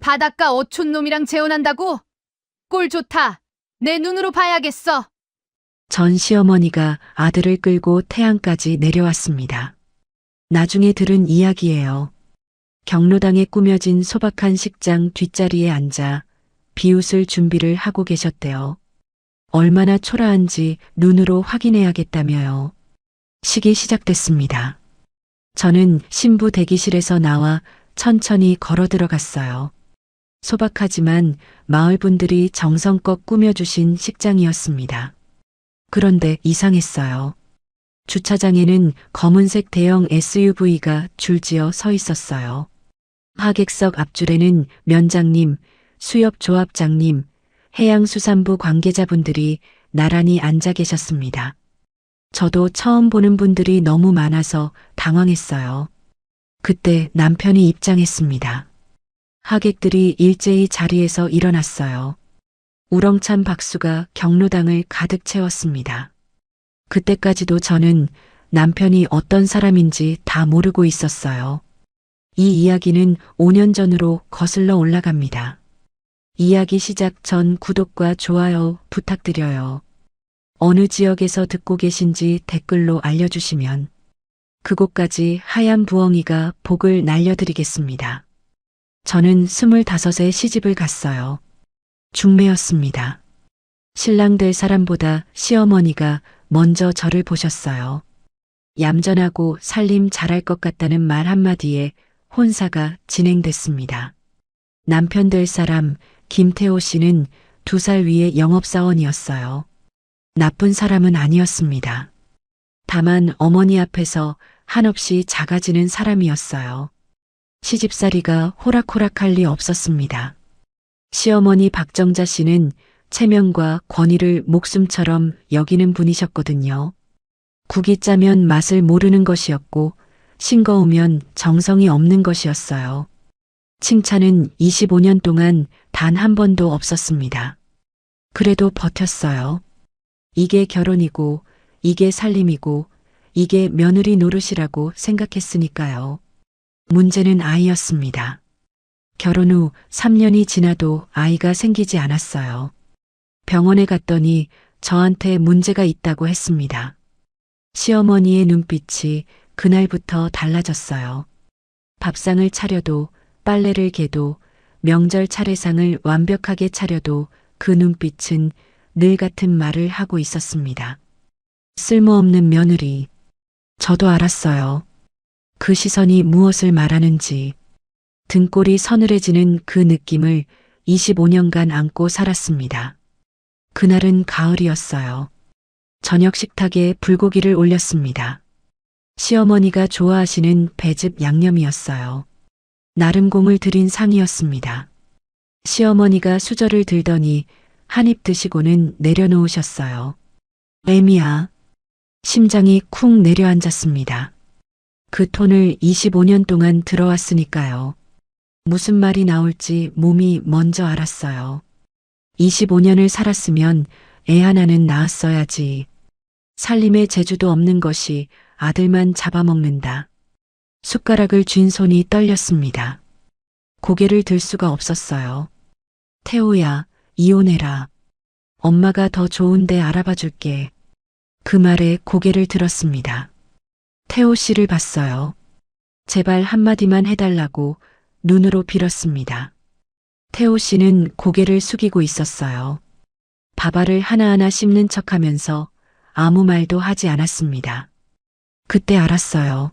바닷가 어촌 놈이랑 재혼한다고? 꼴 좋다. 내 눈으로 봐야겠어. 전 시어머니가 아들을 끌고 태안까지 내려왔습니다. 나중에 들은 이야기예요. 경로당에 꾸며진 소박한 식장 뒷자리에 앉아 비웃을 준비를 하고 계셨대요. 얼마나 초라한지 눈으로 확인해야겠다며요. 식이 시작됐습니다. 저는 신부 대기실에서 나와 천천히 걸어 들어갔어요. 소박하지만 마을 분들이 정성껏 꾸며주신 식장이었습니다. 그런데 이상했어요. 주차장에는 검은색 대형 SUV가 줄지어 서 있었어요. 하객석 앞줄에는 면장님, 수협조합장님, 해양수산부 관계자분들이 나란히 앉아 계셨습니다. 저도 처음 보는 분들이 너무 많아서 당황했어요. 그때 남편이 입장했습니다. 하객들이 일제히 자리에서 일어났어요. 우렁찬 박수가 경로당을 가득 채웠습니다. 그때까지도 저는 남편이 어떤 사람인지 다 모르고 있었어요. 이 이야기는 5년 전으로 거슬러 올라갑니다. 이야기 시작 전 구독과 좋아요 부탁드려요. 어느 지역에서 듣고 계신지 댓글로 알려주시면 그곳까지 하얀 부엉이가 복을 날려드리겠습니다. 저는 25에 시집을 갔어요. 중매였습니다. 신랑 될 사람보다 시어머니가 먼저 저를 보셨어요. 얌전하고 살림 잘할 것 같다는 말 한마디에 혼사가 진행됐습니다. 남편 될 사람 김태호 씨는 2살 위의 영업사원이었어요. 나쁜 사람은 아니었습니다. 다만 어머니 앞에서 한없이 작아지는 사람이었어요. 시집살이가 호락호락할 리 없었습니다. 시어머니 박정자 씨는 체면과 권위를 목숨처럼 여기는 분이셨거든요. 국이 짜면 맛을 모르는 것이었고 싱거우면 정성이 없는 것이었어요. 칭찬은 25년 동안 단 한 번도 없었습니다. 그래도 버텼어요. 이게 결혼이고 이게 살림이고 이게 며느리 노릇이라고 생각했으니까요. 문제는 아이였습니다. 결혼 후 3년이 지나도 아이가 생기지 않았어요. 병원에 갔더니 저한테 문제가 있다고 했습니다. 시어머니의 눈빛이 그날부터 달라졌어요. 밥상을 차려도 빨래를 개도 명절 차례상을 완벽하게 차려도 그 눈빛은 늘 같은 말을 하고 있었습니다. 쓸모없는 며느리. 저도 알았어요. 그 시선이 무엇을 말하는지. 등골이 서늘해지는 그 느낌을 25년간 안고 살았습니다. 그날은 가을이었어요. 저녁 식탁에 불고기를 올렸습니다. 시어머니가 좋아하시는 배즙 양념이었어요. 나름 공을 들인 상이었습니다. 시어머니가 수저를 들더니 한 입 드시고는 내려놓으셨어요. 애미야. 심장이 쿵 내려앉았습니다. 그 톤을 25년 동안 들어왔으니까요. 무슨 말이 나올지 몸이 먼저 알았어요. 25년을 살았으면 애 하나는 낳았어야지. 살림에 재주도 없는 것이 아들만 잡아먹는다. 숟가락을 쥔 손이 떨렸습니다. 고개를 들 수가 없었어요. 태호야, 이혼해라. 엄마가 더 좋은데 알아봐 줄게. 그 말에 고개를 들었습니다. 태호 씨를 봤어요. 제발 한마디만 해달라고 눈으로 빌었습니다. 태호 씨는 고개를 숙이고 있었어요. 밥알을 하나하나 씹는 척하면서 아무 말도 하지 않았습니다. 그때 알았어요.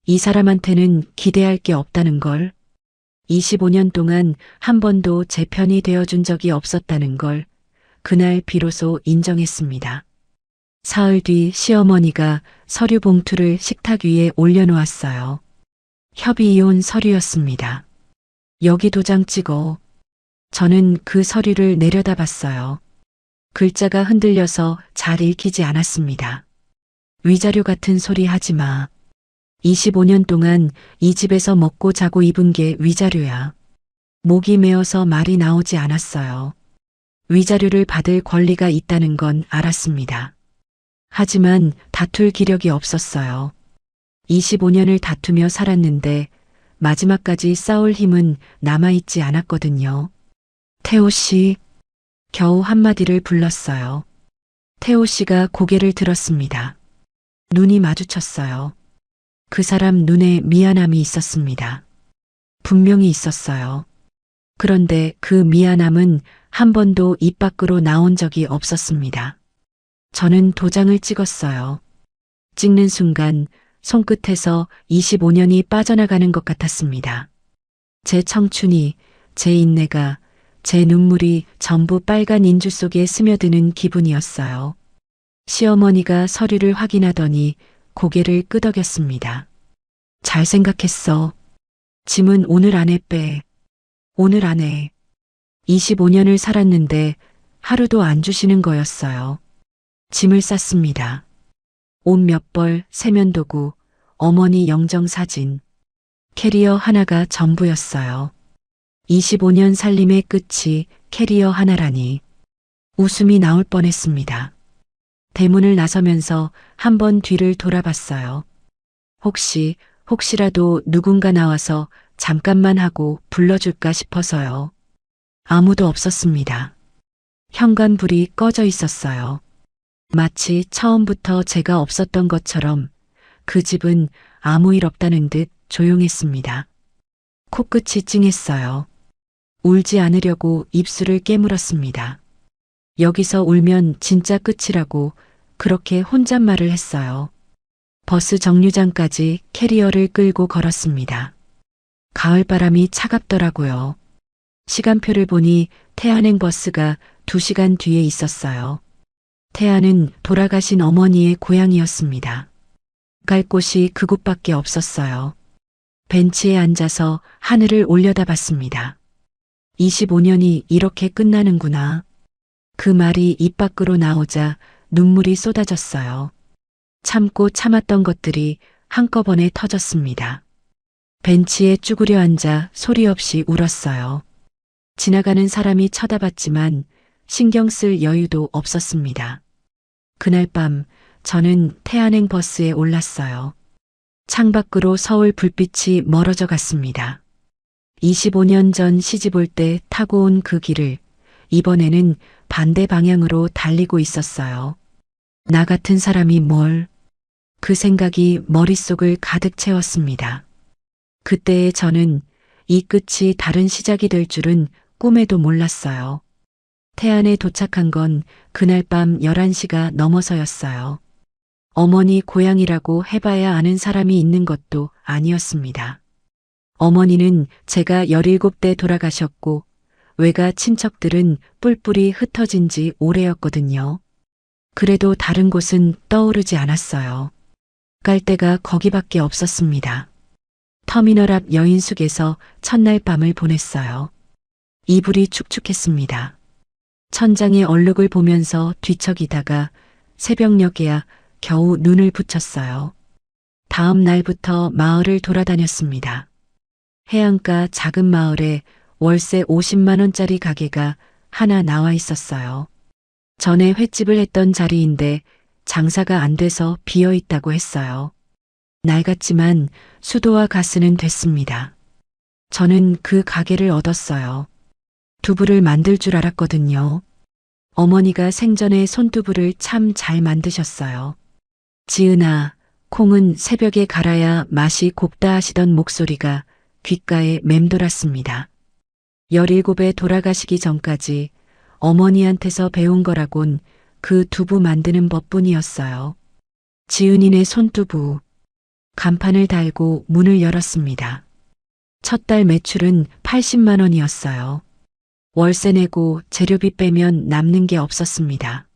이 사람한테는 기대할 게 없다는 걸. 25년 동안 한 번도 제 편이 되어준 적이 없었다는 걸 그날 비로소 인정했습니다. 사흘 뒤 시어머니가 서류 봉투를 식탁 위에 올려놓았어요. 협의이혼 서류였습니다. 여기 도장 찍어. 저는 그 서류를 내려다봤어요. 글자가 흔들려서 잘 읽히지 않았습니다. 위자료 같은 소리 하지 마. 25년 동안 이 집에서 먹고 자고 입은 게 위자료야. 목이 메어서 말이 나오지 않았어요. 위자료를 받을 권리가 있다는 건 알았습니다. 하지만 다툴 기력이 없었어요. 25년을 다투며 살았는데 마지막까지 싸울 힘은 남아있지 않았거든요. 태호 씨, 겨우 한마디를 불렀어요. 태호 씨가 고개를 들었습니다. 눈이 마주쳤어요. 그 사람 눈에 미안함이 있었습니다. 분명히 있었어요. 그런데 그 미안함은 한 번도 입 밖으로 나온 적이 없었습니다. 저는 도장을 찍었어요. 찍는 순간 손끝에서 25년이 빠져나가는 것 같았습니다. 제 청춘이, 제 인내가, 제 눈물이 전부 빨간 인주 속에 스며드는 기분이었어요. 시어머니가 서류를 확인하더니 고개를 끄덕였습니다. 잘 생각했어. 짐은 오늘 안에 빼. 오늘 안에. 25년을 살았는데 하루도 안 주시는 거였어요. 짐을 쌌습니다. 옷 몇 벌, 세면도구, 어머니 영정사진. 캐리어 하나가 전부였어요. 25년 살림의 끝이 캐리어 하나라니. 웃음이 나올 뻔했습니다. 대문을 나서면서 한 번 뒤를 돌아봤어요. 혹시라도 누군가 나와서 잠깐만 하고 불러줄까 싶어서요. 아무도 없었습니다. 현관불이 꺼져 있었어요. 마치 처음부터 제가 없었던 것처럼 그 집은 아무 일 없다는 듯 조용했습니다. 코끝이 찡했어요. 울지 않으려고 입술을 깨물었습니다. 여기서 울면 진짜 끝이라고 그렇게 혼잣말을 했어요. 버스 정류장까지 캐리어를 끌고 걸었습니다. 가을바람이 차갑더라고요. 시간표를 보니 태안행 버스가 2시간 뒤에 있었어요. 태안은 돌아가신 어머니의 고향이었습니다. 갈 곳이 그곳밖에 없었어요. 벤치에 앉아서 하늘을 올려다봤습니다. 25년이 이렇게 끝나는구나. 그 말이 입 밖으로 나오자 눈물이 쏟아졌어요. 참고 참았던 것들이 한꺼번에 터졌습니다. 벤치에 쭈그려 앉아 소리 없이 울었어요. 지나가는 사람이 쳐다봤지만 신경 쓸 여유도 없었습니다. 그날 밤 저는 태안행 버스에 올랐어요. 창밖으로 서울 불빛이 멀어져 갔습니다. 25년 전 시집 올 때 타고 온 그 길을 이번에는 반대 방향으로 달리고 있었어요. 나 같은 사람이 뭘? 그 생각이 머릿속을 가득 채웠습니다. 그때의 저는 이 끝이 다른 시작이 될 줄은 꿈에도 몰랐어요. 태안에 도착한 건 그날 밤 11시가 넘어서였어요. 어머니 고향이라고 해봐야 아는 사람이 있는 것도 아니었습니다. 어머니는 제가 17대 돌아가셨고 외가 친척들은 뿔뿔이 흩어진 지 오래였거든요. 그래도 다른 곳은 떠오르지 않았어요. 갈 데가 거기밖에 없었습니다. 터미널 앞 여인숙에서 첫날 밤을 보냈어요. 이불이 축축했습니다. 천장의 얼룩을 보면서 뒤척이다가 새벽녘에야 겨우 눈을 붙였어요. 다음 날부터 마을을 돌아다녔습니다. 해안가 작은 마을에 월세 50만 원짜리 가게가 하나 나와 있었어요. 전에 횟집을 했던 자리인데 장사가 안 돼서 비어 있다고 했어요. 낡았지만 수도와 가스는 됐습니다. 저는 그 가게를 얻었어요. 두부를 만들 줄 알았거든요. 어머니가 생전에 손두부를 참 잘 만드셨어요. 지은아, 콩은 새벽에 갈아야 맛이 곱다 하시던 목소리가 귓가에 맴돌았습니다. 17에 돌아가시기 전까지 어머니한테서 배운 거라곤 그 두부 만드는 법뿐이었어요. 지은이네 손두부. 간판을 달고 문을 열었습니다. 첫 달 매출은 80만 원이었어요. 월세 내고 재료비 빼면 남는 게 없었습니다.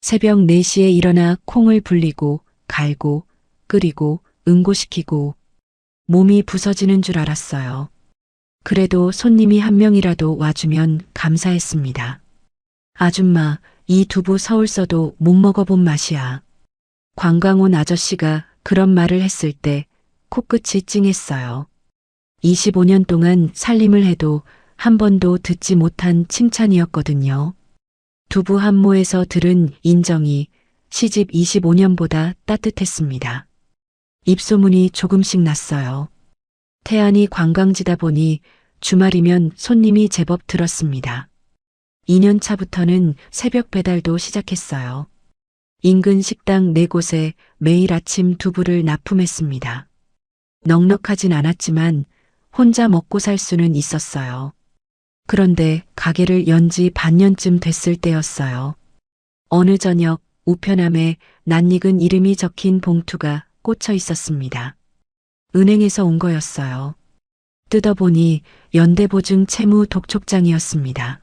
새벽 4시에 일어나 콩을 불리고 갈고 끓이고 응고시키고 몸이 부서지는 줄 알았어요. 그래도 손님이 한 명이라도 와주면 감사했습니다. 아줌마, 이 두부 서울 써도 못 먹어본 맛이야. 관광 온 아저씨가 그런 말을 했을 때 코끝이 찡했어요. 25년 동안 살림을 해도 한 번도 듣지 못한 칭찬이었거든요. 두부 한 모에서 들은 인정이 시집 25년보다 따뜻했습니다. 입소문이 조금씩 났어요. 태안이 관광지다 보니 주말이면 손님이 제법 들었습니다. 2년 차부터는 새벽 배달도 시작했어요. 인근 식당 4곳에 매일 아침 두부를 납품했습니다. 넉넉하진 않았지만 혼자 먹고 살 수는 있었어요. 그런데 가게를 연 지 반년쯤 됐을 때였어요. 어느 저녁 우편함에 낯익은 이름이 적힌 봉투가 꽂혀 있었습니다. 은행에서 온 거였어요. 뜯어보니 연대보증 채무 독촉장이었습니다.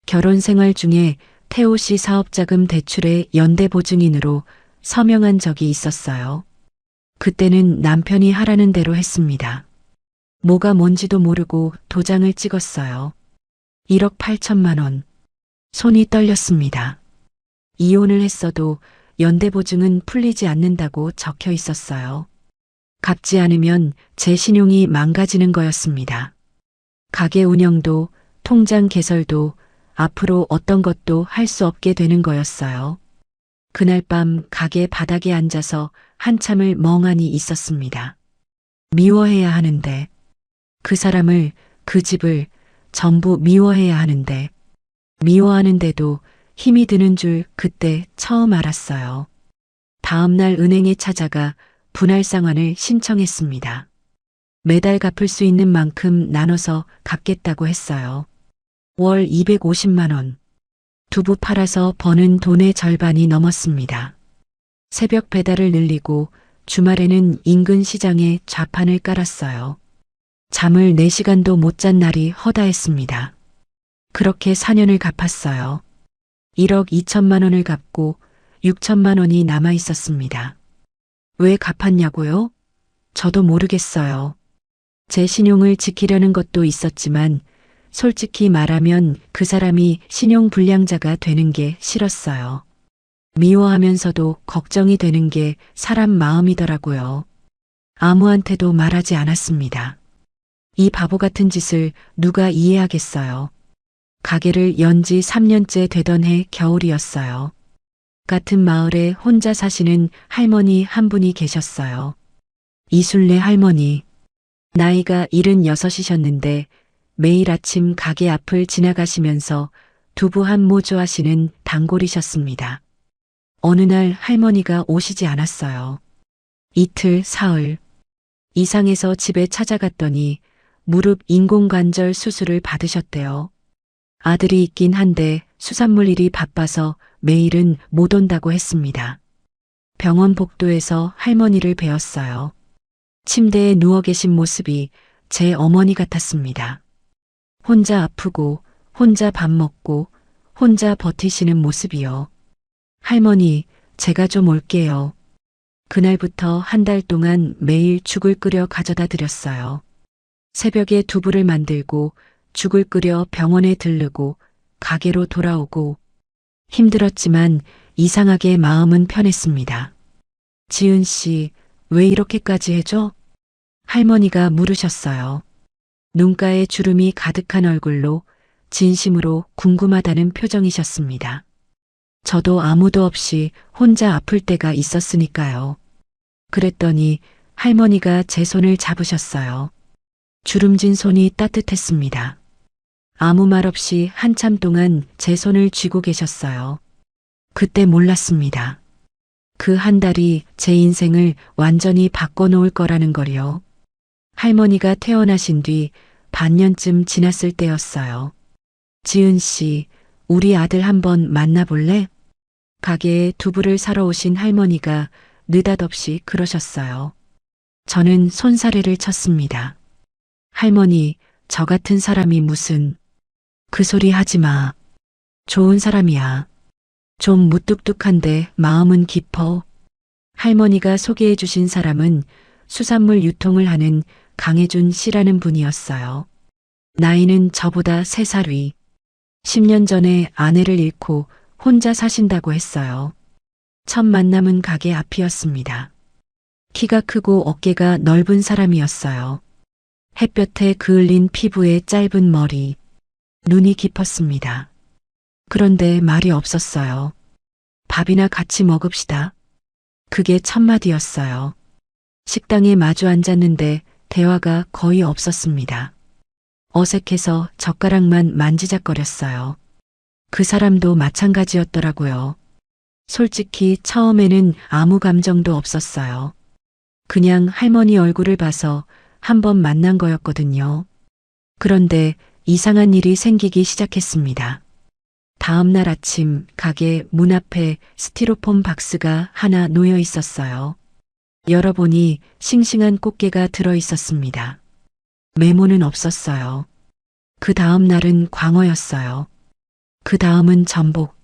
결혼 생활 중에 태호 씨 사업자금 대출의 연대보증인으로 서명한 적이 있었어요. 그때는 남편이 하라는 대로 했습니다. 뭐가 뭔지도 모르고 도장을 찍었어요. 1억 8천만 원. 손이 떨렸습니다. 이혼을 했어도 연대보증은 풀리지 않는다고 적혀 있었어요. 갚지 않으면 제 신용이 망가지는 거였습니다. 가게 운영도 통장 개설도 앞으로 어떤 것도 할 수 없게 되는 거였어요. 그날 밤 가게 바닥에 앉아서 한참을 멍하니 있었습니다. 미워해야 하는데, 그 사람을, 그 집을 전부 미워해야 하는데, 미워하는데도 힘이 드는 줄 그때 처음 알았어요. 다음 날 은행에 찾아가 분할 상환을 신청했습니다. 매달 갚을 수 있는 만큼 나눠서 갚겠다고 했어요. 월 250만 원. 두부 팔아서 버는 돈의 절반이 넘었습니다. 새벽 배달을 늘리고 주말에는 인근 시장에 좌판을 깔았어요. 잠을 4시간도 못 잔 날이 허다했습니다. 그렇게 4년을 갚았어요. 1억 2천만 원을 갚고 6천만 원이 남아 있었습니다. 왜 갚았냐고요? 저도 모르겠어요. 제 신용을 지키려는 것도 있었지만 솔직히 말하면 그 사람이 신용불량자가 되는 게 싫었어요. 미워하면서도 걱정이 되는 게 사람 마음이더라고요. 아무한테도 말하지 않았습니다. 이 바보 같은 짓을 누가 이해하겠어요. 가게를 연 지 3년째 되던 해 겨울이었어요. 같은 마을에 혼자 사시는 할머니 한 분이 계셨어요. 이순례 할머니. 나이가 76이셨는데 매일 아침 가게 앞을 지나가시면서 두부 한 모조 하시는 단골이셨습니다. 어느 날 할머니가 오시지 않았어요. 이틀, 사흘. 이상해서 집에 찾아갔더니 무릎 인공관절 수술을 받으셨대요. 아들이 있긴 한데 수산물 일이 바빠서 매일은 못 온다고 했습니다. 병원 복도에서 할머니를 뵈었어요. 침대에 누워 계신 모습이 제 어머니 같았습니다. 혼자 아프고 혼자 밥 먹고 혼자 버티시는 모습이요. 할머니, 제가 좀 올게요. 그날부터 한 달 동안 매일 죽을 끓여 가져다 드렸어요. 새벽에 두부를 만들고 죽을 끓여 병원에 들르고 가게로 돌아오고 힘들었지만 이상하게 마음은 편했습니다. 지은 씨, 왜 이렇게까지 해줘? 할머니가 물으셨어요. 눈가에 주름이 가득한 얼굴로 진심으로 궁금하다는 표정이셨습니다. 저도 아무도 없이 혼자 아플 때가 있었으니까요. 그랬더니 할머니가 제 손을 잡으셨어요. 주름진 손이 따뜻했습니다. 아무 말 없이 한참 동안 제 손을 쥐고 계셨어요. 그때 몰랐습니다. 그 한 달이 제 인생을 완전히 바꿔놓을 거라는 걸요. 할머니가 퇴원하신 뒤 반년쯤 지났을 때였어요. 지은 씨, 우리 아들 한번 만나볼래? 가게에 두부를 사러 오신 할머니가 느닷없이 그러셨어요. 저는 손사래를 쳤습니다. 할머니, 저 같은 사람이 무슨... 그 소리 하지 마. 좋은 사람이야. 좀 무뚝뚝한데 마음은 깊어. 할머니가 소개해 주신 사람은 수산물 유통을 하는 강혜준 씨라는 분이었어요. 나이는 저보다 3살 위. 10년 전에 아내를 잃고 혼자 사신다고 했어요. 첫 만남은 가게 앞이었습니다. 키가 크고 어깨가 넓은 사람이었어요. 햇볕에 그을린 피부에 짧은 머리, 눈이 깊었습니다. 그런데 말이 없었어요. 밥이나 같이 먹읍시다. 그게 첫 마디였어요. 식당에 마주 앉았는데 대화가 거의 없었습니다. 어색해서 젓가락만 만지작거렸어요. 그 사람도 마찬가지였더라고요. 솔직히 처음에는 아무 감정도 없었어요. 그냥 할머니 얼굴을 봐서 한번 만난 거였거든요. 그런데 이상한 일이 생기기 시작했습니다. 다음 날 아침 가게 문 앞에 스티로폼 박스가 하나 놓여 있었어요. 열어보니 싱싱한 꽃게가 들어 있었습니다. 메모는 없었어요. 그 다음 날은 광어였어요. 그 다음은 전복.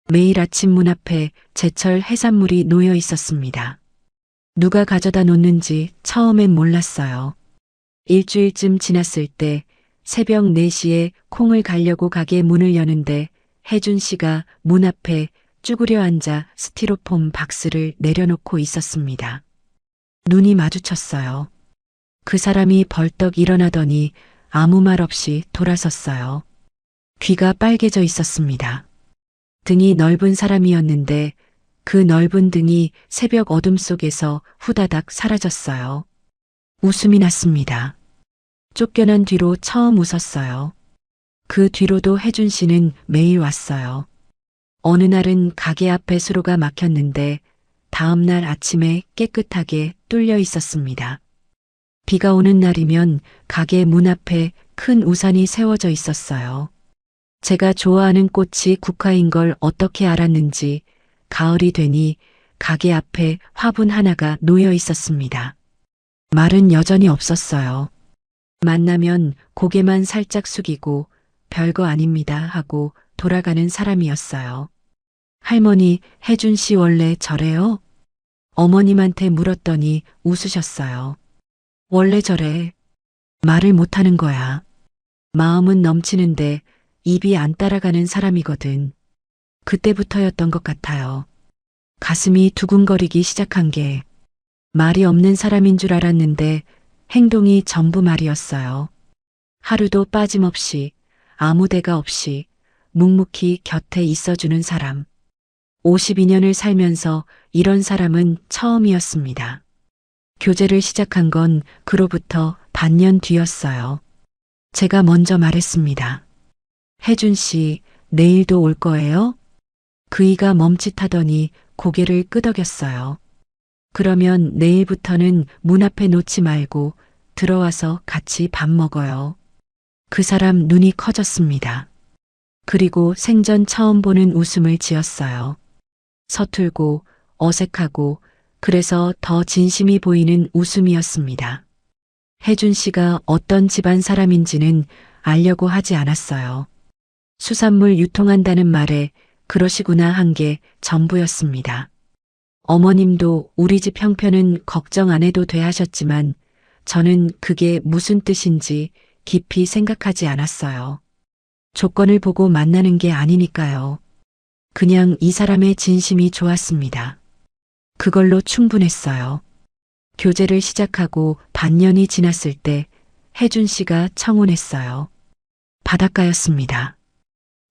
매일 아침 문 앞에 제철 해산물이 놓여 있었습니다. 누가 가져다 놓는지 처음엔 몰랐어요. 일주일쯤 지났을 때 새벽 4시에 콩을 갈려고 가게 문을 여는데 혜준 씨가 문 앞에 쭈그려 앉아 스티로폼 박스를 내려놓고 있었습니다. 눈이 마주쳤어요. 그 사람이 벌떡 일어나더니 아무 말 없이 돌아섰어요. 귀가 빨개져 있었습니다. 등이 넓은 사람이었는데 그 넓은 등이 새벽 어둠 속에서 후다닥 사라졌어요. 웃음이 났습니다. 쫓겨난 뒤로 처음 웃었어요. 그 뒤로도 혜준 씨는 매일 왔어요. 어느 날은 가게 앞에 수로가 막혔는데 다음 날 아침에 깨끗하게 뚫려 있었습니다. 비가 오는 날이면 가게 문 앞에 큰 우산이 세워져 있었어요. 제가 좋아하는 꽃이 국화인 걸 어떻게 알았는지 가을이 되니 가게 앞에 화분 하나가 놓여 있었습니다. 말은 여전히 없었어요. 만나면 고개만 살짝 숙이고 별거 아닙니다 하고 돌아가는 사람이었어요. 할머니, 혜준 씨 원래 저래요? 어머님한테 물었더니 웃으셨어요. 원래 저래. 말을 못하는 거야. 마음은 넘치는데 입이 안 따라가는 사람이거든. 그때부터였던 것 같아요. 가슴이 두근거리기 시작한 게 말이 없는 사람인 줄 알았는데 행동이 전부 말이었어요. 하루도 빠짐없이 아무 데가 없이 묵묵히 곁에 있어주는 사람. 52년을 살면서 이런 사람은 처음이었습니다. 교제를 시작한 건 그로부터 반년 뒤였어요. 제가 먼저 말했습니다. 혜준 씨, 내일도 올 거예요? 그이가 멈칫하더니 고개를 끄덕였어요. 그러면 내일부터는 문 앞에 놓지 말고 들어와서 같이 밥 먹어요. 그 사람 눈이 커졌습니다. 그리고 생전 처음 보는 웃음을 지었어요. 서툴고 어색하고 그래서 더 진심이 보이는 웃음이었습니다. 혜준 씨가 어떤 집안 사람인지는 알려고 하지 않았어요. 수산물 유통한다는 말에 그러시구나 한 게 전부였습니다. 어머님도 우리 집 형편은 걱정 안 해도 돼 하셨지만 저는 그게 무슨 뜻인지 깊이 생각하지 않았어요. 조건을 보고 만나는 게 아니니까요. 그냥 이 사람의 진심이 좋았습니다. 그걸로 충분했어요. 교제를 시작하고 반년이 지났을 때 혜준 씨가 청혼했어요. 바닷가였습니다.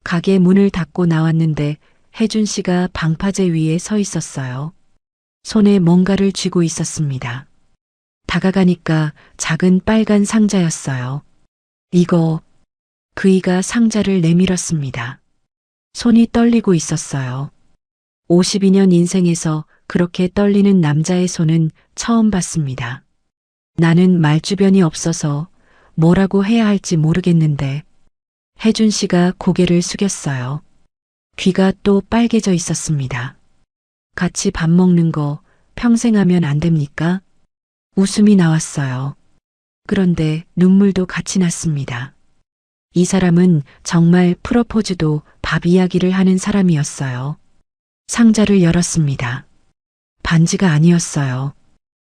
가게 문을 닫고 나왔는데 혜준 씨가 방파제 위에 서 있었어요. 손에 뭔가를 쥐고 있었습니다. 다가가니까 작은 빨간 상자였어요. 이거, 그이가 상자를 내밀었습니다. 손이 떨리고 있었어요. 52년 인생에서 그렇게 떨리는 남자의 손은 처음 봤습니다. 나는 말주변이 없어서 뭐라고 해야 할지 모르겠는데 혜준 씨가 고개를 숙였어요. 귀가 또 빨개져 있었습니다. 같이 밥 먹는 거 평생 하면 안 됩니까? 웃음이 나왔어요. 그런데 눈물도 같이 났습니다. 이 사람은 정말 프러포즈도 밥 이야기를 하는 사람이었어요. 상자를 열었습니다. 반지가 아니었어요.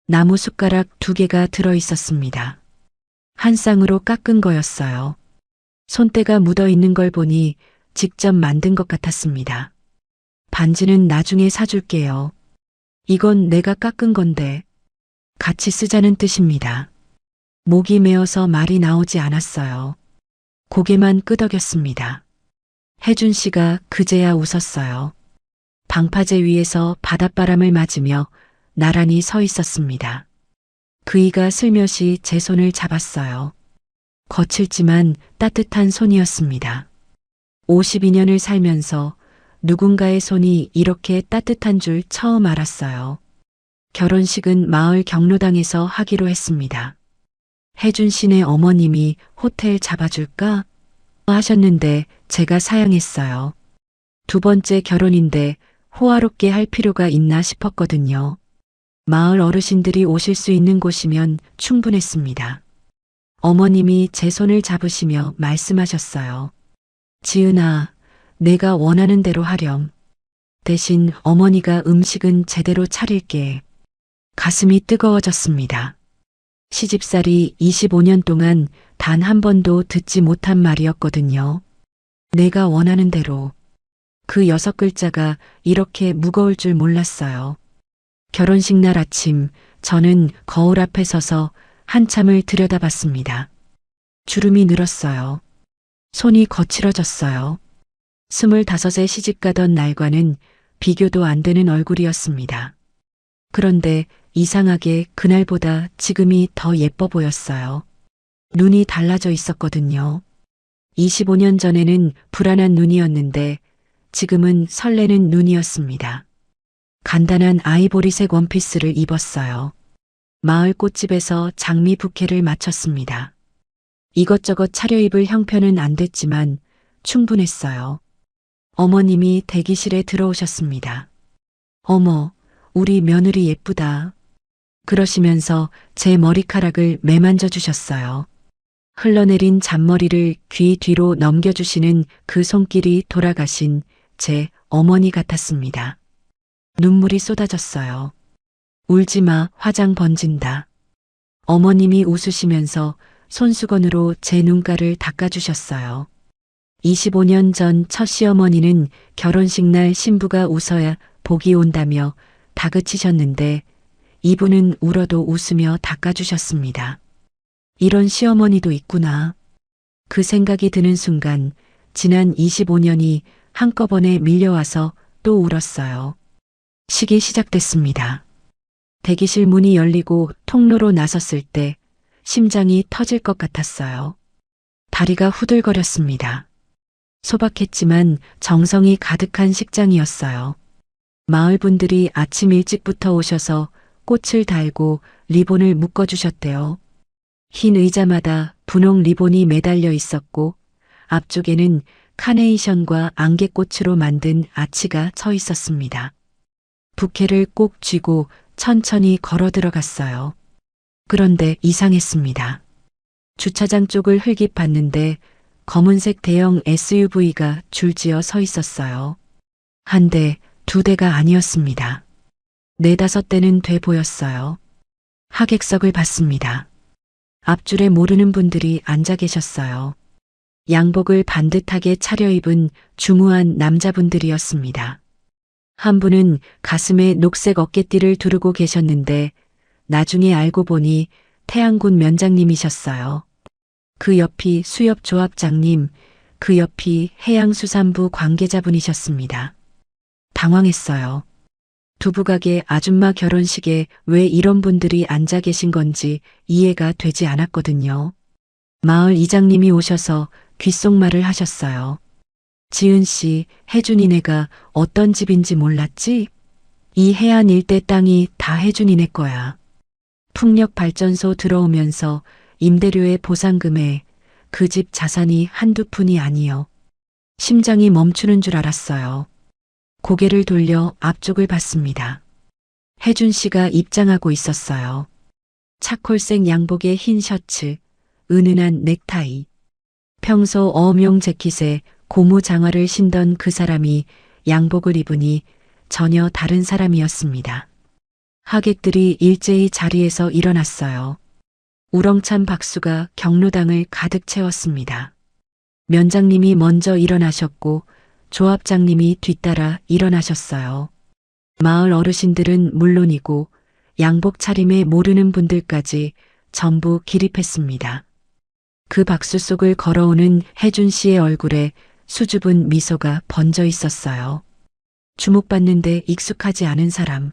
나무 숟가락 2개가 들어 있었습니다. 한 쌍으로 깎은 거였어요. 손때가 묻어 있는 걸 보니 직접 만든 것 같았습니다. 반지는 나중에 사줄게요. 이건 내가 깎은 건데 같이 쓰자는 뜻입니다. 목이 메어서 말이 나오지 않았어요. 고개만 끄덕였습니다. 혜준 씨가 그제야 웃었어요. 방파제 위에서 바닷바람을 맞으며 나란히 서 있었습니다. 그이가 슬며시 제 손을 잡았어요. 거칠지만 따뜻한 손이었습니다. 52년을 살면서 누군가의 손이 이렇게 따뜻한 줄 처음 알았어요. 결혼식은 마을 경로당에서 하기로 했습니다. 혜준 씨네 어머님이 호텔 잡아줄까? 하셨는데 제가 사양했어요. 두 번째 결혼인데 호화롭게 할 필요가 있나 싶었거든요. 마을 어르신들이 오실 수 있는 곳이면 충분했습니다. 어머님이 제 손을 잡으시며 말씀하셨어요. 지은아, 내가 원하는 대로 하렴. 대신 어머니가 음식은 제대로 차릴게. 가슴이 뜨거워졌습니다. 시집살이 25년 동안 단 한 번도 듣지 못한 말이었거든요. 내가 원하는 대로. 그 6글자가 이렇게 무거울 줄 몰랐어요. 결혼식 날 아침 저는 거울 앞에 서서 한참을 들여다봤습니다. 주름이 늘었어요. 손이 거칠어졌어요. 25에 시집가던 날과는 비교도 안 되는 얼굴이었습니다. 그런데 이상하게 그날보다 지금이 더 예뻐 보였어요. 눈이 달라져 있었거든요. 25년 전에는 불안한 눈이었는데 지금은 설레는 눈이었습니다. 간단한 아이보리색 원피스를 입었어요. 마을 꽃집에서 장미 부케를 마쳤습니다. 이것저것 차려입을 형편은 안 됐지만 충분했어요. 어머님이 대기실에 들어오셨습니다. 어머, 우리 며느리 예쁘다. 그러시면서 제 머리카락을 매만져 주셨어요. 흘러내린 잔머리를 귀 뒤로 넘겨주시는 그 손길이 돌아가신 제 어머니 같았습니다. 눈물이 쏟아졌어요. 울지마, 화장 번진다. 어머님이 웃으시면서 손수건으로 제 눈가를 닦아주셨어요. 25년 전 첫 시어머니는 결혼식 날 신부가 웃어야 복이 온다며 다그치셨는데 이분은 울어도 웃으며 닦아주셨습니다. 이런 시어머니도 있구나. 그 생각이 드는 순간 지난 25년이 한꺼번에 밀려와서 또 울었어요. 식이 시작됐습니다. 대기실 문이 열리고 통로로 나섰을 때 심장이 터질 것 같았어요. 다리가 후들거렸습니다. 소박했지만 정성이 가득한 식장이었어요. 마을 분들이 아침 일찍부터 오셔서 꽃을 달고 리본을 묶어주셨대요. 흰 의자마다 분홍 리본이 매달려 있었고 앞쪽에는 카네이션과 안개꽃으로 만든 아치가 서 있었습니다. 부케를 꼭 쥐고 천천히 걸어 들어갔어요. 그런데 이상했습니다. 주차장 쪽을 흘깃 봤는데 검은색 대형 SUV가 줄지어 서 있었어요. 한 대, 두 대가 아니었습니다. 4~5대는 돼 보였어요. 하객석을 봤습니다. 앞줄에 모르는 분들이 앉아 계셨어요. 양복을 반듯하게 차려입은 중후한 남자분들이었습니다. 한 분은 가슴에 녹색 어깨띠를 두르고 계셨는데 나중에 알고 보니 태양군 면장님이셨어요. 그 옆이 수협조합장님, 그 옆이 해양수산부 관계자분이셨습니다. 당황했어요. 두부가게 아줌마 결혼식에 왜 이런 분들이 앉아 계신 건지 이해가 되지 않았거든요. 마을 이장님이 오셔서 귓속말을 하셨어요. 지은 씨, 혜준이네가 어떤 집인지 몰랐지? 이 해안 일대 땅이 다 혜준이네 거야. 풍력발전소 들어오면서 임대료의 보상금에 그 집 자산이 한두 푼이 아니요. 심장이 멈추는 줄 알았어요. 고개를 돌려 앞쪽을 봤습니다. 혜준 씨가 입장하고 있었어요. 차콜색 양복에 흰 셔츠, 은은한 넥타이. 평소 어명 재킷에 고무 장화를 신던 그 사람이 양복을 입으니 전혀 다른 사람이었습니다. 하객들이 일제히 자리에서 일어났어요. 우렁찬 박수가 경로당을 가득 채웠습니다. 면장님이 먼저 일어나셨고 조합장님이 뒤따라 일어나셨어요. 마을 어르신들은 물론이고 양복 차림에 모르는 분들까지 전부 기립했습니다. 그 박수 속을 걸어오는 혜준 씨의 얼굴에 수줍은 미소가 번져 있었어요. 주목받는데 익숙하지 않은 사람.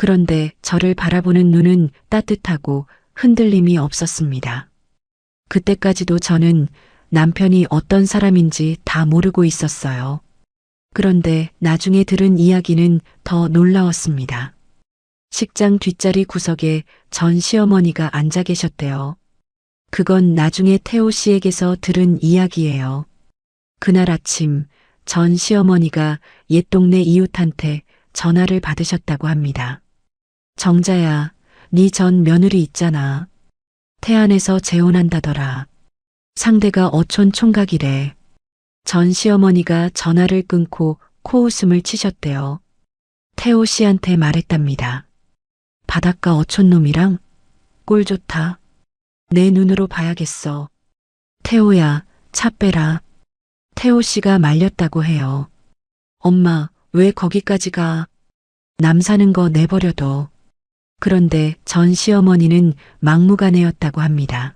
그런데 저를 바라보는 눈은 따뜻하고 흔들림이 없었습니다. 그때까지도 저는 남편이 어떤 사람인지 다 모르고 있었어요. 그런데 나중에 들은 이야기는 더 놀라웠습니다. 식장 뒷자리 구석에 전 시어머니가 앉아 계셨대요. 그건 나중에 태호 씨에게서 들은 이야기예요. 그날 아침 전 시어머니가 옛 동네 이웃한테 전화를 받으셨다고 합니다. 정자야, 네 전 며느리 있잖아. 태안에서 재혼한다더라. 상대가 어촌 총각이래. 전 시어머니가 전화를 끊고 코웃음을 치셨대요. 태호 씨한테 말했답니다. 바닷가 어촌놈이랑? 꼴 좋다. 내 눈으로 봐야겠어. 태호야, 차 빼라. 태호 씨가 말렸다고 해요. 엄마, 왜 거기까지 가? 남 사는 거 내버려둬. 그런데 전 시어머니는 막무가내였다고 합니다.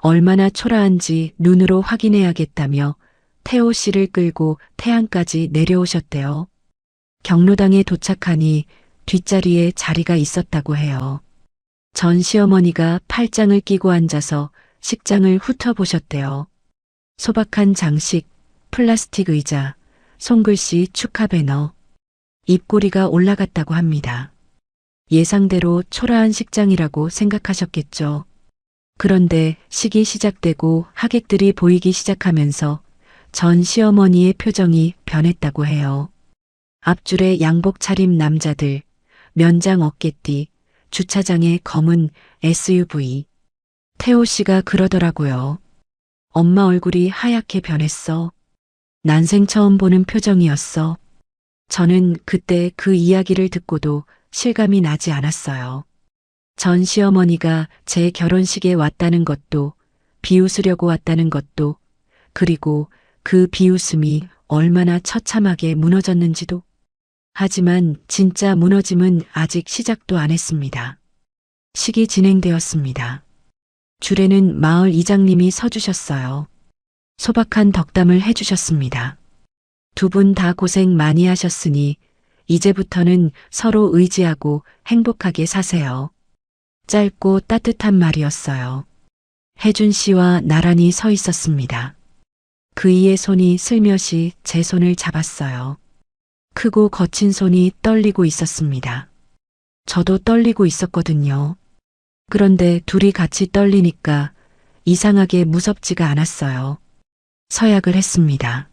얼마나 초라한지 눈으로 확인해야겠다며 태호 씨를 끌고 태안까지 내려오셨대요. 경로당에 도착하니 뒷자리에 자리가 있었다고 해요. 전 시어머니가 팔짱을 끼고 앉아서 식장을 훑어보셨대요. 소박한 장식, 플라스틱 의자, 손글씨 축하 배너, 입꼬리가 올라갔다고 합니다. 예상대로 초라한 식장이라고 생각하셨겠죠. 그런데 식이 시작되고 하객들이 보이기 시작하면서 전 시어머니의 표정이 변했다고 해요. 앞줄에 양복 차림 남자들, 면장 어깨띠, 주차장에 검은 SUV. 태호 씨가 그러더라고요. 엄마 얼굴이 하얗게 변했어. 난생 처음 보는 표정이었어. 저는 그때 그 이야기를 듣고도 실감이 나지 않았어요. 전 시어머니가 제 결혼식에 왔다는 것도, 비웃으려고 왔다는 것도, 그리고 그 비웃음이 얼마나 처참하게 무너졌는지도. 하지만 진짜 무너짐은 아직 시작도 안 했습니다. 식이 진행되었습니다. 줄에는 마을 이장님이 서주셨어요. 소박한 덕담을 해주셨습니다. 두 분 다 고생 많이 하셨으니 이제부터는 서로 의지하고 행복하게 사세요. 짧고 따뜻한 말이었어요. 혜준 씨와 나란히 서 있었습니다. 그이의 손이 슬며시 제 손을 잡았어요. 크고 거친 손이 떨리고 있었습니다. 저도 떨리고 있었거든요. 그런데 둘이 같이 떨리니까 이상하게 무섭지가 않았어요. 서약을 했습니다.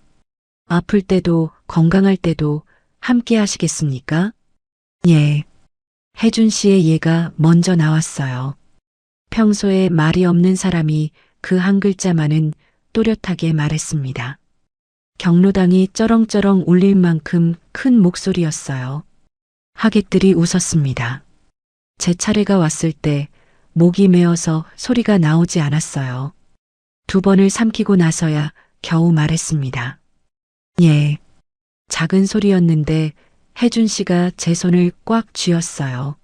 아플 때도 건강할 때도 함께 하시겠습니까? 예. 혜준 씨의 예가 먼저 나왔어요. 평소에 말이 없는 사람이 그 한 글자만은 또렷하게 말했습니다. 경로당이 쩌렁쩌렁 울릴 만큼 큰 목소리였어요. 하객들이 웃었습니다. 제 차례가 왔을 때 목이 메어서 소리가 나오지 않았어요. 두 번을 삼키고 나서야 겨우 말했습니다. 예. 작은 소리였는데 혜준 씨가 제 손을 꽉 쥐었어요.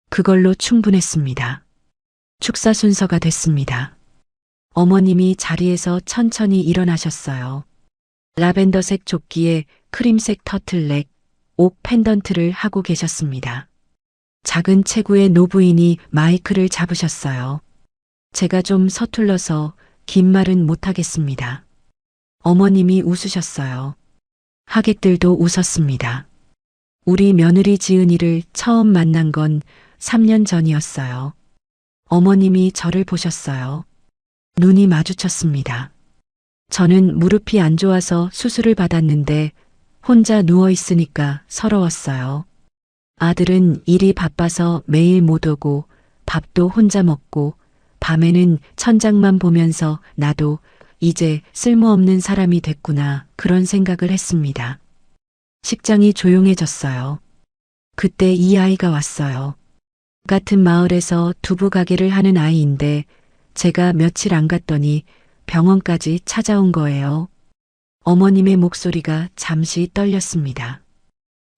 그걸로 충분했습니다. 축사 순서가 됐습니다. 어머님이 자리에서 천천히 일어나셨어요. 라벤더색 조끼에 크림색 터틀넥, 옥 펜던트를 하고 계셨습니다. 작은 체구의 노부인이 마이크를 잡으셨어요. 제가 좀 서툴러서 긴 말은 못하겠습니다. 어머님이 웃으셨어요. 하객들도 웃었습니다. 우리 며느리 지은이를 처음 만난 건 3년 전이었어요. 어머님이 저를 보셨어요. 눈이 마주쳤습니다. 저는 무릎이 안 좋아서 수술을 받았는데 혼자 누워 있으니까 서러웠어요. 아들은 일이 바빠서 매일 못 오고 밥도 혼자 먹고 밤에는 천장만 보면서 나도 이제 쓸모없는 사람이 됐구나 그런 생각을 했습니다. 식장이 조용해졌어요. 그때 이 아이가 왔어요. 같은 마을에서 두부 가게를 하는 아이인데 제가 며칠 안 갔더니 병원까지 찾아온 거예요. 어머님의 목소리가 잠시 떨렸습니다.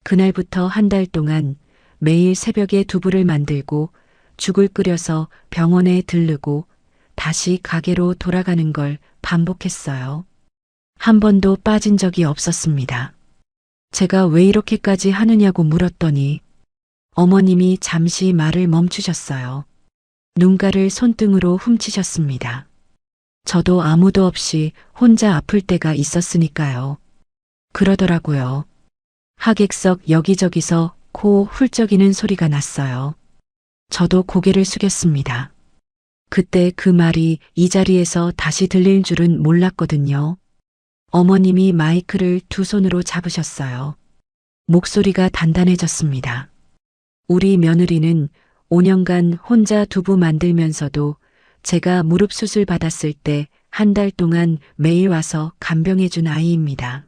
그날부터 한 달 동안 매일 새벽에 두부를 만들고 죽을 끓여서 병원에 들르고 다시 가게로 돌아가는 걸 반복했어요. 한 번도 빠진 적이 없었습니다. 제가 왜 이렇게까지 하느냐고 물었더니 어머님이 잠시 말을 멈추셨어요. 눈가를 손등으로 훔치셨습니다. 저도 아무도 없이 혼자 아플 때가 있었으니까요. 그러더라고요. 하객석 여기저기서 코 훌쩍이는 소리가 났어요. 저도 고개를 숙였습니다. 그때 그 말이 이 자리에서 다시 들릴 줄은 몰랐거든요. 어머님이 마이크를 두 손으로 잡으셨어요. 목소리가 단단해졌습니다. 우리 며느리는 5년간 혼자 두부 만들면서도 제가 무릎 수술 받았을 때 한 달 동안 매일 와서 간병해준 아이입니다.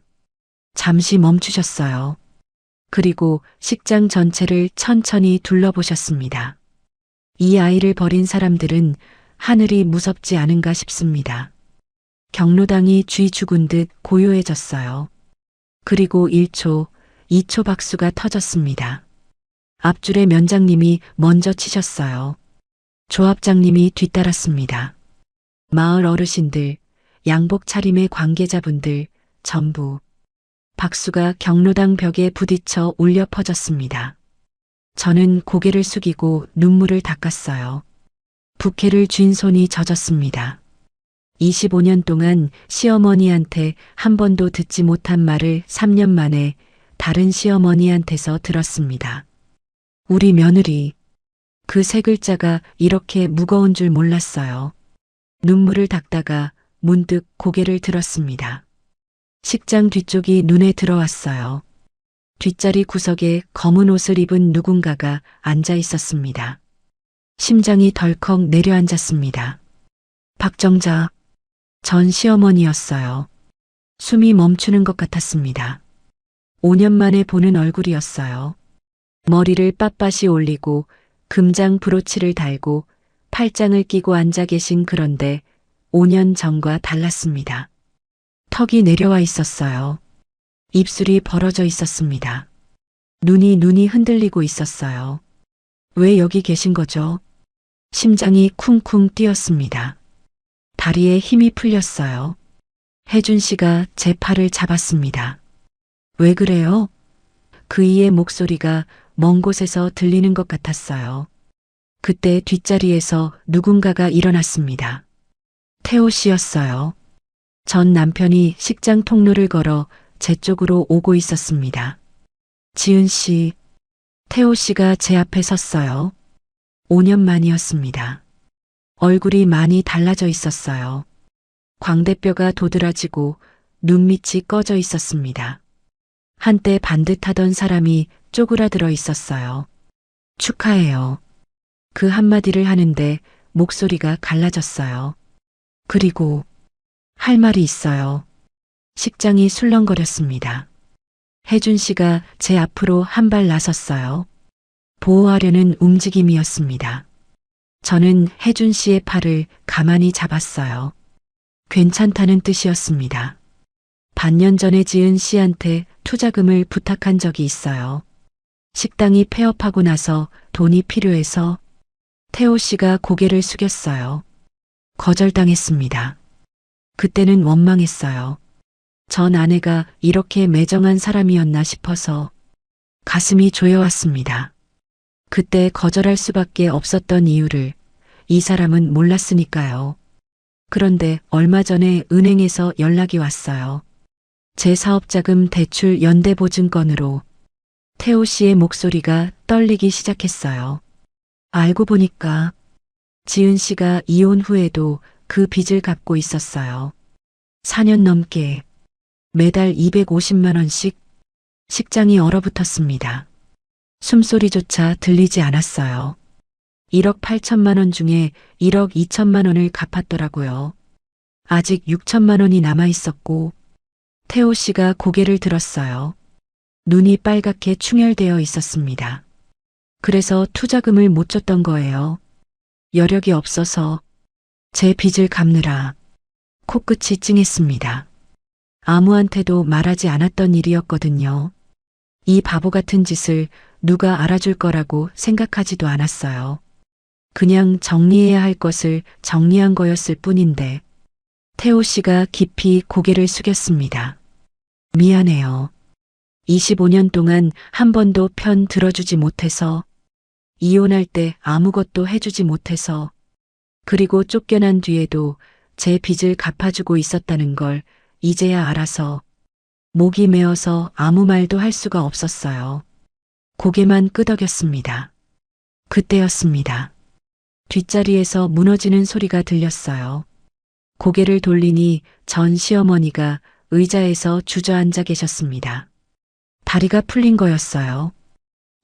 잠시 멈추셨어요. 그리고 식장 전체를 천천히 둘러보셨습니다. 이 아이를 버린 사람들은 하늘이 무섭지 않은가 싶습니다. 경로당이 쥐 죽은 듯 고요해졌어요. 그리고 1초, 2초 박수가 터졌습니다. 앞줄의 면장님이 먼저 치셨어요. 조합장님이 뒤따랐습니다. 마을 어르신들, 양복 차림의 관계자분들, 전부 박수가 경로당 벽에 부딪혀 울려 퍼졌습니다. 저는 고개를 숙이고 눈물을 닦았어요. 부케를 쥔 손이 젖었습니다. 25년 동안 시어머니한테 한 번도 듣지 못한 말을 3년 만에 다른 시어머니한테서 들었습니다. 우리 며느리. 그 세 글자가 이렇게 무거운 줄 몰랐어요. 눈물을 닦다가 문득 고개를 들었습니다. 식장 뒤쪽이 눈에 들어왔어요. 뒷자리 구석에 검은 옷을 입은 누군가가 앉아 있었습니다. 심장이 덜컥 내려앉았습니다. 박정자. 전 시어머니였어요. 숨이 멈추는 것 같았습니다. 5년 만에 보는 얼굴이었어요. 머리를 빳빳이 올리고 금장 브로치를 달고 팔짱을 끼고 앉아 계신 그런데 5년 전과 달랐습니다. 턱이 내려와 있었어요. 입술이 벌어져 있었습니다. 눈이 흔들리고 있었어요. 왜 여기 계신 거죠? 심장이 쿵쿵 뛰었습니다. 다리에 힘이 풀렸어요. 혜준 씨가 제 팔을 잡았습니다. 왜 그래요? 그이의 목소리가 먼 곳에서 들리는 것 같았어요. 그때 뒷자리에서 누군가가 일어났습니다. 태호 씨였어요. 전 남편이 식장 통로를 걸어 제 쪽으로 오고 있었습니다. 지은 씨, 태호 씨가 제 앞에 섰어요. 5년 만이었습니다. 얼굴이 많이 달라져 있었어요. 광대뼈가 도드라지고 눈밑이 꺼져 있었습니다. 한때 반듯하던 사람이 쪼그라들어 있었어요. 축하해요. 그 한마디를 하는데 목소리가 갈라졌어요. 그리고 할 말이 있어요. 식장이 술렁거렸습니다. 혜준 씨가 제 앞으로 한 발 나섰어요. 보호하려는 움직임이었습니다. 저는 혜준 씨의 팔을 가만히 잡았어요. 괜찮다는 뜻이었습니다. 반년 전에 지은 씨한테 투자금을 부탁한 적이 있어요. 식당이 폐업하고 나서 돈이 필요해서. 태호 씨가 고개를 숙였어요. 거절당했습니다. 그때는 원망했어요. 전 아내가 이렇게 매정한 사람이었나 싶어서 가슴이 조여왔습니다. 그때 거절할 수밖에 없었던 이유를 이 사람은 몰랐으니까요. 그런데 얼마 전에 은행에서 연락이 왔어요. 제 사업자금 대출 연대보증건으로. 태호 씨의 목소리가 떨리기 시작했어요. 알고 보니까 지은 씨가 이혼 후에도 그 빚을 갚고 있었어요. 4년 넘게 매달 250만 원씩. 식장이 얼어붙었습니다. 숨소리조차 들리지 않았어요. 1억 8천만 원 중에 1억 2천만 원을 갚았더라고요. 아직 6천만 원이 남아 있었고. 태호 씨가 고개를 들었어요. 눈이 빨갛게 충혈되어 있었습니다. 그래서 투자금을 못 줬던 거예요. 여력이 없어서. 제 빚을 갚느라. 코끝이 찡했습니다. 아무한테도 말하지 않았던 일이었거든요. 이 바보 같은 짓을 누가 알아줄 거라고 생각하지도 않았어요. 그냥 정리해야 할 것을 정리한 거였을 뿐인데. 태호 씨가 깊이 고개를 숙였습니다. 미안해요. 25년 동안 한 번도 편 들어주지 못해서. 이혼할 때 아무것도 해주지 못해서, 그리고 쫓겨난 뒤에도 제 빚을 갚아주고 있었다는 걸 이제야 알아서 목이 메어서 아무 말도 할 수가 없었어요. 고개만 끄덕였습니다. 그때였습니다. 뒷자리에서 무너지는 소리가 들렸어요. 고개를 돌리니 전 시어머니가 의자에서 주저앉아 계셨습니다. 다리가 풀린 거였어요.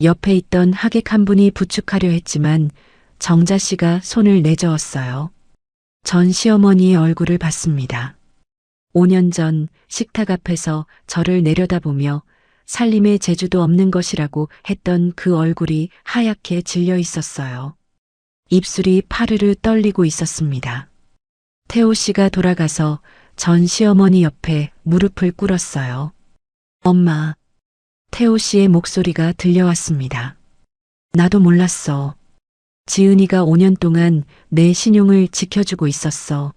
옆에 있던 하객 한 분이 부축하려 했지만 정자 씨가 손을 내저었어요. 전 시어머니의 얼굴을 봤습니다. 5년 전 식탁 앞에서 저를 내려다보며 살림에 재주도 없는 것이라고 했던 그 얼굴이 하얗게 질려 있었어요. 입술이 파르르 떨리고 있었습니다. 태호 씨가 돌아가서 전 시어머니 옆에 무릎을 꿇었어요. 엄마. 태호 씨의 목소리가 들려왔습니다. 나도 몰랐어. 지은이가 5년 동안 내 신용을 지켜주고 있었어.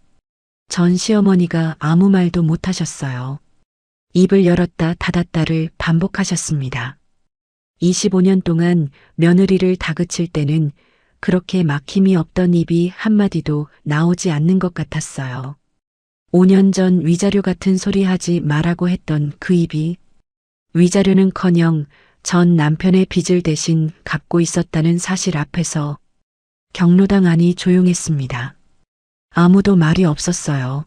전 시어머니가 아무 말도 못하셨어요. 입을 열었다 닫았다를 반복하셨습니다. 25년 동안 며느리를 다그칠 때는 그렇게 막힘이 없던 입이 한마디도 나오지 않는 것 같았어요. 5년 전 위자료 같은 소리 하지 말라고 했던 그 입이 위자료는커녕 전 남편의 빚을 대신 갚고 있었다는 사실 앞에서 경로당 안이 조용했습니다. 아무도 말이 없었어요.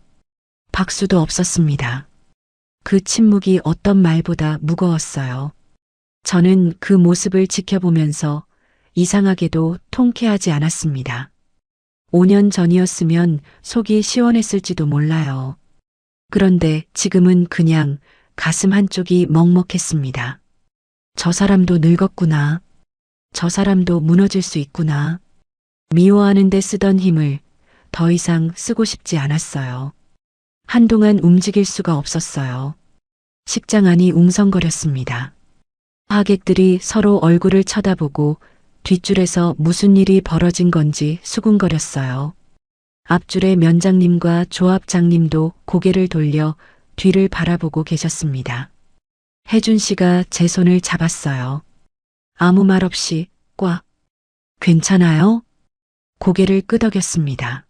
박수도 없었습니다. 그 침묵이 어떤 말보다 무거웠어요. 저는 그 모습을 지켜보면서 이상하게도 통쾌하지 않았습니다. 5년 전이었으면 속이 시원했을지도 몰라요. 그런데 지금은 그냥 가슴 한쪽이 먹먹했습니다. 저 사람도 늙었구나. 저 사람도 무너질 수 있구나. 미워하는 데 쓰던 힘을 더 이상 쓰고 싶지 않았어요. 한동안 움직일 수가 없었어요. 식장 안이 웅성거렸습니다. 하객들이 서로 얼굴을 쳐다보고 뒷줄에서 무슨 일이 벌어진 건지 수군거렸어요. 앞줄의 면장님과 조합장님도 고개를 돌려 뒤를 바라보고 계셨습니다. 혜준 씨가 제 손을 잡았어요. 아무 말 없이 꽉. 괜찮아요? 고개를 끄덕였습니다.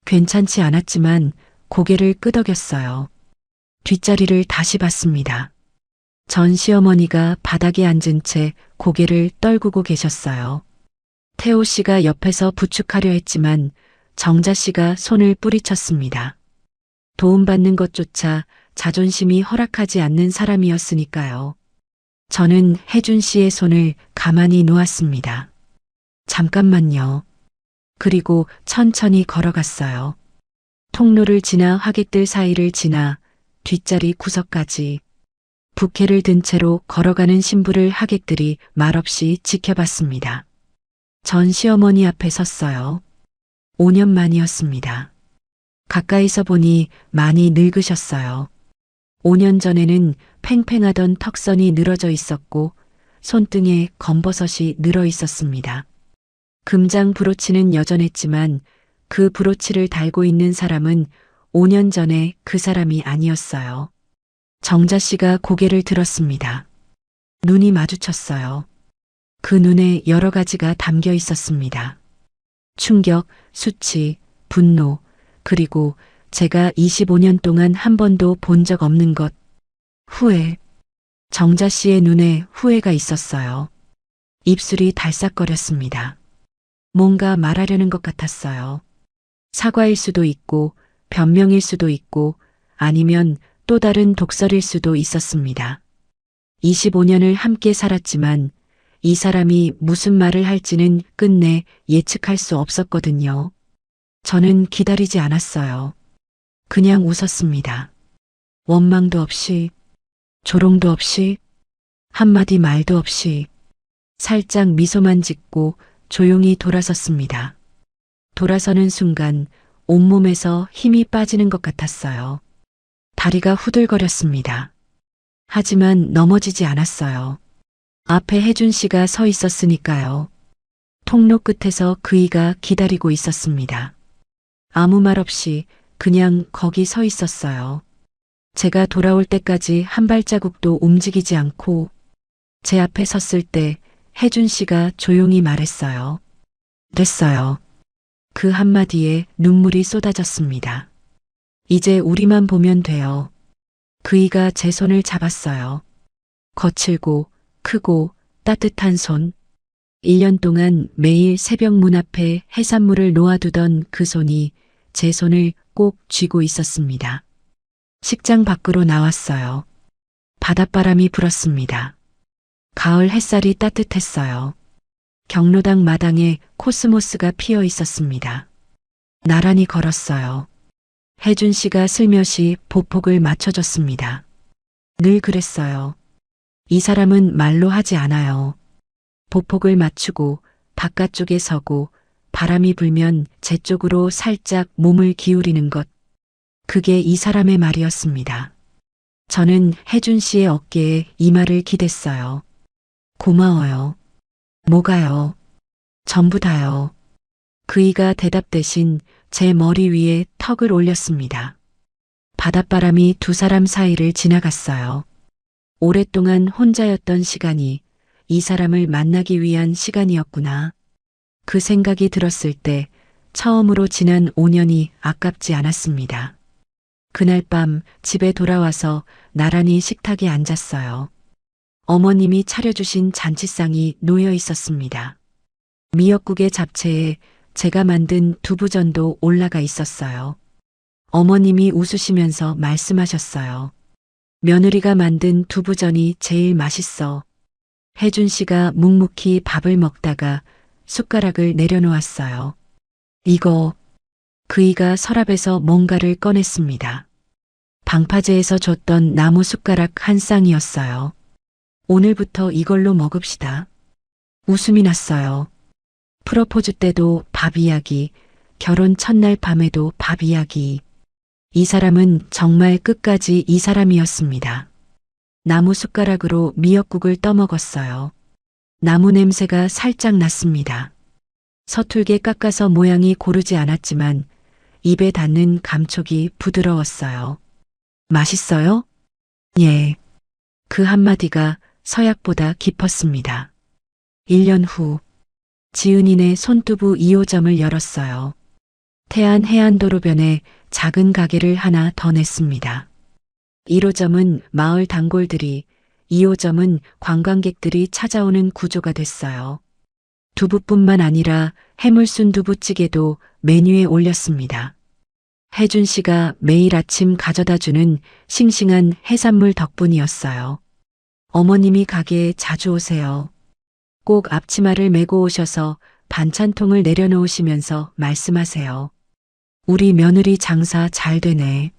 괜찮지 않았지만 고개를 끄덕였어요. 뒷자리를 다시 봤습니다. 전 시어머니가 바닥에 앉은 채 고개를 떨구고 계셨어요. 태호 씨가 옆에서 부축하려 했지만 정자 씨가 손을 뿌리쳤습니다. 도움받는 것조차 자존심이 허락하지 않는 사람이었으니까요. 저는 혜준 씨의 손을 가만히 놓았습니다. 잠깐만요. 그리고 천천히 걸어갔어요. 통로를 지나 하객들 사이를 지나 뒷자리 구석까지 부케를 든 채로 걸어가는 신부를 하객들이 말없이 지켜봤습니다. 전 시어머니 앞에 섰어요. 5년 만이었습니다. 가까이서 보니 많이 늙으셨어요. 5년 전에는 팽팽하던 턱선이 늘어져 있었고 손등에 검버섯이 늘어 있었습니다. 금장 브로치는 여전했지만 그 브로치를 달고 있는 사람은 5년 전에 그 사람이 아니었어요. 정자 씨가 고개를 들었습니다. 눈이 마주쳤어요. 그 눈에 여러 가지가 담겨 있었습니다. 충격, 수치, 분노, 그리고 제가 25년 동안 한 번도 본 적 없는 것, 후회. 정자 씨의 눈에 후회가 있었어요. 입술이 달싹거렸습니다. 뭔가 말하려는 것 같았어요. 사과일 수도 있고 변명일 수도 있고 아니면 또 다른 독설일 수도 있었습니다. 25년을 함께 살았지만 이 사람이 무슨 말을 할지는 끝내 예측할 수 없었거든요. 저는 기다리지 않았어요. 그냥 웃었습니다. 원망도 없이, 조롱도 없이, 한마디 말도 없이, 살짝 미소만 짓고 조용히 돌아섰습니다. 돌아서는 순간 온몸에서 힘이 빠지는 것 같았어요. 다리가 후들거렸습니다. 하지만 넘어지지 않았어요. 앞에 혜준 씨가 서 있었으니까요. 통로 끝에서 그이가 기다리고 있었습니다. 아무 말 없이 그냥 거기 서 있었어요. 제가 돌아올 때까지 한 발자국도 움직이지 않고 제 앞에 섰을 때 혜준 씨가 조용히 말했어요. 됐어요. 그 한마디에 눈물이 쏟아졌습니다. 이제 우리만 보면 돼요. 그이가 제 손을 잡았어요. 거칠고 크고 따뜻한 손. 1년 동안 매일 새벽 문 앞에 해산물을 놓아두던 그 손이 제 손을 꼭 쥐고 있었습니다. 식장 밖으로 나왔어요. 바닷바람이 불었습니다. 가을 햇살이 따뜻했어요. 경로당 마당에 코스모스가 피어 있었습니다. 나란히 걸었어요. 혜준 씨가 슬며시 보폭을 맞춰줬습니다. 늘 그랬어요. 이 사람은 말로 하지 않아요. 보폭을 맞추고 바깥쪽에 서고 바람이 불면 제 쪽으로 살짝 몸을 기울이는 것. 그게 이 사람의 말이었습니다. 저는 혜준 씨의 어깨에 이마를 기댔어요. 고마워요. 뭐가요? 전부 다요. 그이가 대답 대신 제 머리 위에 턱을 올렸습니다. 바닷바람이 두 사람 사이를 지나갔어요. 오랫동안 혼자였던 시간이 이 사람을 만나기 위한 시간이었구나. 그 생각이 들었을 때 처음으로 지난 5년이 아깝지 않았습니다. 그날 밤 집에 돌아와서 나란히 식탁에 앉았어요. 어머님이 차려주신 잔치상이 놓여 있었습니다. 미역국의 잡채에 제가 만든 두부전도 올라가 있었어요. 어머님이 웃으시면서 말씀하셨어요. 며느리가 만든 두부전이 제일 맛있어. 혜준 씨가 묵묵히 밥을 먹다가 숟가락을 내려놓았어요. 이거, 그이가 서랍에서 뭔가를 꺼냈습니다. 방파제에서 줬던 나무 숟가락 한 쌍이었어요. 오늘부터 이걸로 먹읍시다. 웃음이 났어요. 프로포즈 때도 밥 이야기, 결혼 첫날 밤에도 밥 이야기. 이 사람은 정말 끝까지 이 사람이었습니다. 나무 숟가락으로 미역국을 떠먹었어요. 나무 냄새가 살짝 났습니다. 서툴게 깎아서 모양이 고르지 않았지만 입에 닿는 감촉이 부드러웠어요. 맛있어요? 예. 그 한마디가 서약보다 깊었습니다. 1년 후, 지은이네 손두부 2호점을 열었어요. 태안 해안도로변에 작은 가게를 하나 더 냈습니다. 1호점은 마을 단골들이, 2호점은 관광객들이 찾아오는 구조가 됐어요. 두부뿐만 아니라 해물순 두부찌개도 메뉴에 올렸습니다. 혜준 씨가 매일 아침 가져다 주는 싱싱한 해산물 덕분이었어요. 어머님이 가게에 자주 오세요. 꼭 앞치마를 메고 오셔서 반찬통을 내려놓으시면서 말씀하세요. 우리 며느리 장사 잘 되네.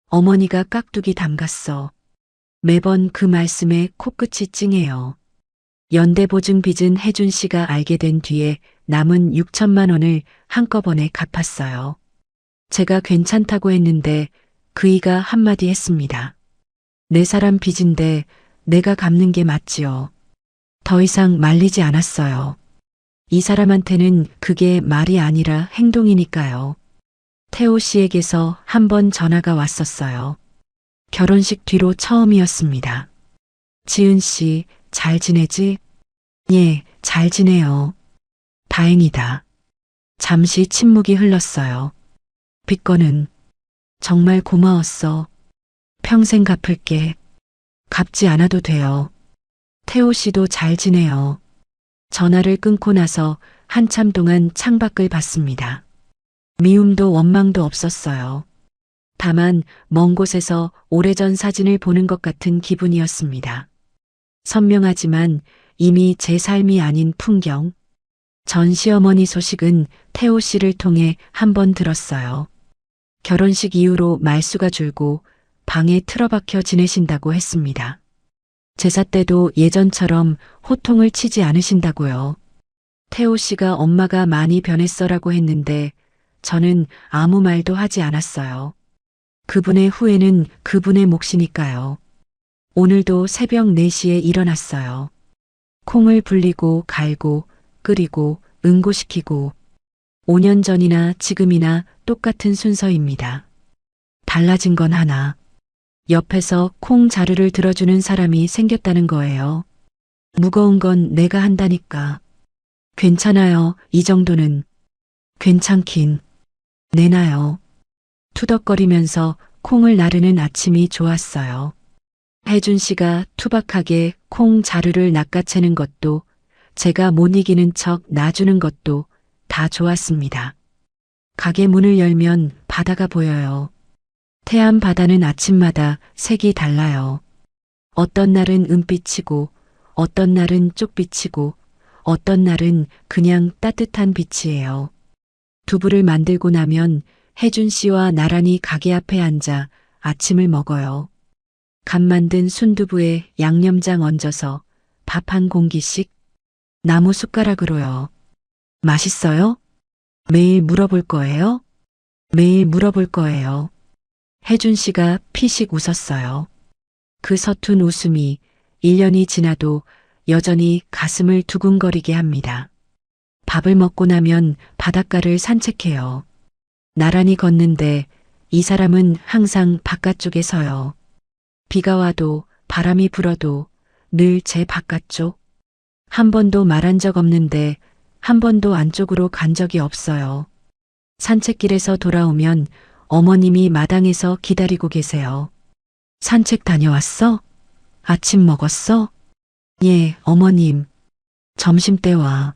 어머니가 깍두기 담갔어. 매번 그 말씀에 코끝이 찡해요. 연대보증 빚은 혜준 씨가 알게 된 뒤에 남은 6천만 원을 한꺼번에 갚았어요. 제가 괜찮다고 했는데 그이가 한마디 했습니다. 내 사람 빚인데 내가 갚는 게 맞지요. 더 이상 말리지 않았어요. 이 사람한테는 그게 말이 아니라 행동이니까요. 태호 씨에게서 한 번 전화가 왔었어요. 결혼식 뒤로 처음이었습니다. 지은 씨, 잘 지내지? 예, 잘 지내요. 다행이다. 잠시 침묵이 흘렀어요. 빚거는 정말 고마웠어. 평생 갚을게. 갚지 않아도 돼요. 태호 씨도 잘 지내요. 전화를 끊고 나서 한참 동안 창밖을 봤습니다. 미움도 원망도 없었어요. 다만 먼 곳에서 오래전 사진을 보는 것 같은 기분이었습니다. 선명하지만 이미 제 삶이 아닌 풍경. 전 시어머니 소식은 태호 씨를 통해 한 번 들었어요. 결혼식 이후로 말수가 줄고 방에 틀어박혀 지내신다고 했습니다. 제사 때도 예전처럼 호통을 치지 않으신다고요. 태호 씨가 엄마가 많이 변했어라고 했는데 저는 아무 말도 하지 않았어요. 그분의 후회는 그분의 몫이니까요. 오늘도 새벽 4시에 일어났어요. 콩을 불리고 갈고 끓이고 응고시키고 5년 전이나 지금이나 똑같은 순서입니다. 달라진 건 하나. 옆에서 콩 자루를 들어주는 사람이 생겼다는 거예요. 무거운 건 내가 한다니까. 괜찮아요. 이 정도는. 괜찮긴. 내놔요. 투덕거리면서 콩을 나르는 아침이 좋았어요. 혜준 씨가 투박하게 콩 자루를 낚아채는 것도 제가 못 이기는 척 놔주는 것도 다 좋았습니다. 가게 문을 열면 바다가 보여요. 태안 바다는 아침마다 색이 달라요. 어떤 날은 은빛이고 어떤 날은 쪽빛이고 어떤 날은 그냥 따뜻한 빛이에요. 두부를 만들고 나면 혜준 씨와 나란히 가게 앞에 앉아 아침을 먹어요. 갓 만든 순두부에 양념장 얹어서 밥 한 공기씩 나무 숟가락으로요. 맛있어요? 매일 물어볼 거예요? 매일 물어볼 거예요. 혜준 씨가 피식 웃었어요. 그 서툰 웃음이 1년이 지나도 여전히 가슴을 두근거리게 합니다. 밥을 먹고 나면 바닷가를 산책해요. 나란히 걷는데 이 사람은 항상 바깥쪽에 서요. 비가 와도 바람이 불어도 늘 제 바깥쪽. 한 번도 말한 적 없는데 한 번도 안쪽으로 간 적이 없어요. 산책길에서 돌아오면 어머님이 마당에서 기다리고 계세요. 산책 다녀왔어? 아침 먹었어? 예, 어머님. 점심때 와.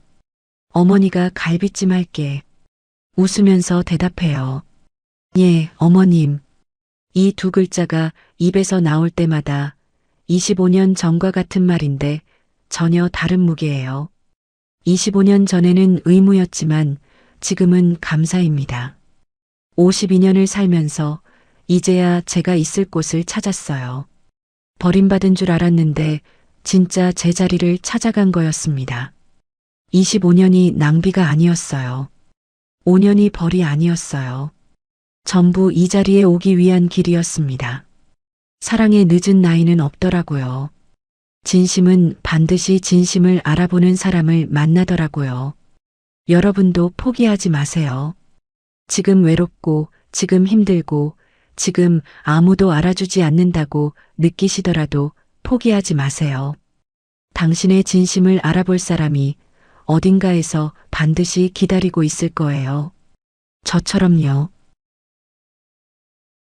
어머니가 갈비찜 할게. 웃으면서 대답해요. 예, 어머님. 이 두 글자가 입에서 나올 때마다 25년 전과 같은 말인데 전혀 다른 무게예요. 25년 전에는 의무였지만 지금은 감사입니다. 52년을 살면서 이제야 제가 있을 곳을 찾았어요. 버림받은 줄 알았는데 진짜 제 자리를 찾아간 거였습니다. 25년이 낭비가 아니었어요. 5년이 벌이 아니었어요. 전부 이 자리에 오기 위한 길이었습니다. 사랑의 늦은 나이는 없더라고요. 진심은 반드시 진심을 알아보는 사람을 만나더라고요. 여러분도 포기하지 마세요. 지금 외롭고, 지금 힘들고, 지금 아무도 알아주지 않는다고 느끼시더라도 포기하지 마세요. 당신의 진심을 알아볼 사람이 어딘가에서 반드시 기다리고 있을 거예요. 저처럼요.